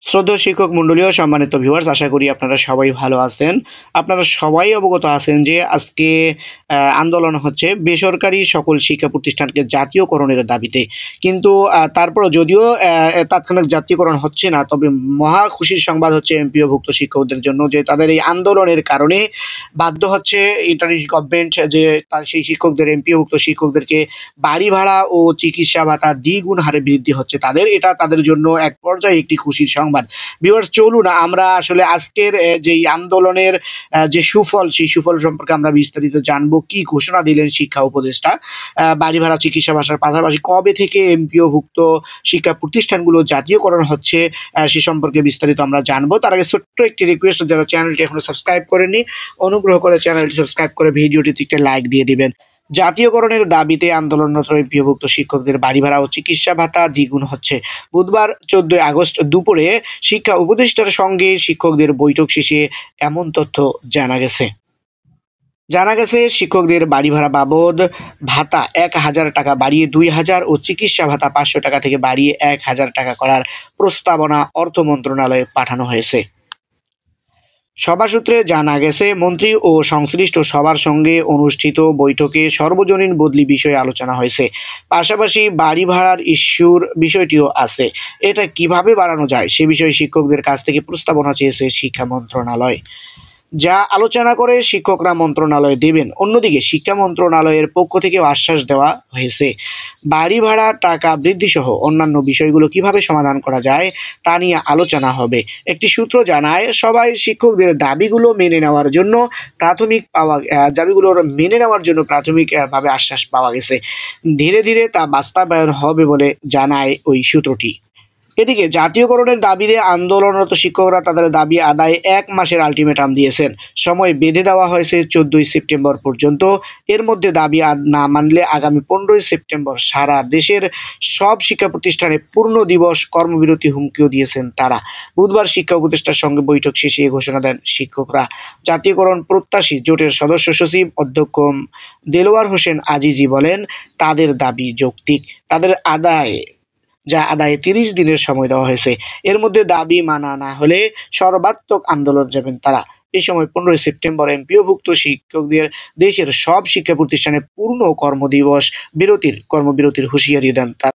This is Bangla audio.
শ্রদ্ধেয় শিক্ষক মণ্ডলী ও সম্মানিত ভিউয়ার্স, আশা করি আপনারা সবাই ভালো আছেন। আপনারা সবাই অবগত আছেন যে আজকে আন্দোলন হচ্ছে বেসরকারি সকল শিক্ষা প্রতিষ্ঠানকে জাতীয়করণের দাবিতে। কিন্তু তারপরেও যদিও তাৎক্ষণিক জাতীয়করণ হচ্ছে না, তবে মহা খুশির সংবাদ হচ্ছে এমপিওভুক্ত শিক্ষকদের জন্য যে তাদের এই আন্দোলনের কারণে বাধ্য হচ্ছে ইন্টারিম গভর্নমেন্ট যে সেই শিক্ষকদের এমপিওভুক্ত শিক্ষকদেরকে বাড়ি ভাড়া ও চিকিৎসা ভাতা দ্বিগুণ হারে বৃদ্ধি হচ্ছে তাদের। এটা তাদের জন্য এক পর্যায়ে একটি খুশির সংবাদ। ভিউয়ার্স, চলুন আমরা আসলে আজকের যেই আন্দোলনের যে সুফল, সেই সুফল সম্পর্কে আমরা বিস্তারিত জানবো। কি ঘোষণা দিলেন শিক্ষা উপদেষ্টা, বাড়ি ভাড়া চিকিৎসা ভাষার পাশাপাশি কবে থেকে এমপিওভুক্ত শিক্ষা প্রতিষ্ঠানগুলো জাতীয়করণ হচ্ছে সে সম্পর্কে বিস্তারিত আমরা জানবো। তার আগে ছোট্ট একটি রিকোয়েস্ট, যারা চ্যানেলটি এখনো সাবস্ক্রাইব করেননি অনুগ্রহ করে চ্যানেলটি সাবস্ক্রাইব করে ভিডিওটিতে একটা লাইক দিয়ে দিবেন। জাতীয়করণের দাবিতে আন্দোলনরত এমপিওভুক্ত শিক্ষকদের বাড়ি ভাড়া ও চিকিৎসা ভাতা দ্বিগুণ হচ্ছে। বুধবার 14 আগস্ট দুপুরে শিক্ষা উপদেষ্টার সঙ্গে শিক্ষকদের বৈঠক শেষে এমন তথ্য জানা গেছে শিক্ষকদের বাড়ি ভাড়া বাবদ ভাতা 1,000 টাকা বাড়িয়ে 2,000 ও চিকিৎসা ভাতা 500 টাকা থেকে বাড়িয়ে 1,000 টাকা করার প্রস্তাবনা অর্থ মন্ত্রণালয়ে পাঠানো হয়েছে। সভা সূত্রে জানা গেছে, মন্ত্রী ও সংশ্লিষ্ট সবার সঙ্গে অনুষ্ঠিত বৈঠকে সর্বজনীন বদলি বিষয়ে আলোচনা হয়েছে। পাশাপাশি বাড়ি ভাড়ার ইস্যুর বিষয়টিও আছে। এটা কিভাবে বাড়ানো যায় সে বিষয়ে শিক্ষকদের কাছ থেকে প্রস্তাবনা চেয়েছে শিক্ষা মন্ত্রণালয়, যা আলোচনা করে শিক্ষকরা মন্ত্রণালয়ে দেবেন। অন্যদিকে শিক্ষা মন্ত্রণালয়ের পক্ষ থেকেও আশ্বাস দেওয়া হয়েছে, বাড়ি ভাড়া টাকা বৃদ্ধি সহ অন্যান্য বিষয়গুলো কিভাবে সমাধান করা যায় তা নিয়ে আলোচনা হবে। একটি সূত্র জানায়, সবাই শিক্ষকদের দাবিগুলোর মেনে নেওয়ার জন্য প্রাথমিকভাবে আশ্বাস পাওয়া গেছে। ধীরে ধীরে তা বাস্তবায়ন হবে বলে জানায় ওই সূত্রটি। এদিকে জাতীয়করণের দাবিতে আন্দোলনরত শিক্ষকরা তাদের দাবি আদায়ে 1 মাসের আলটিমেটাম দিয়েছেন। সময় বেঁধে দেওয়া হয়েছে 14 সেপ্টেম্বর পর্যন্ত। এর মধ্যে দাবি না মানলে আগামী 15 সেপ্টেম্বর সারা দেশের সব শিক্ষা প্রতিষ্ঠানে পূর্ণ দিবস কর্মবিরতি হুমকিও দিয়েছেন তারা। বুধবার শিক্ষা উপদেষ্টার সঙ্গে বৈঠক শেষে এ ঘোষণা দেন শিক্ষকরা। জাতীয়করণ প্রত্যাশী জোটের সদস্য সচিব অধ্যক্ষ দেলোয়ার হোসেন আজিজি বলেন, তাদের দাবি যৌক্তিক। তাদের আদায়ে 30 দিনের সময় দেওয়া হয়েছে। এর মধ্যে দাবি মানা না হলে সর্বাত্মক আন্দোলন যাবেন তারা। এই সময় 15 সেপ্টেম্বর এমপিওভুক্ত শিক্ষকদের দেশের সব শিক্ষা প্রতিষ্ঠানে পূর্ণ কর্মবিরতির হুঁশিয়ারি দেন তারা।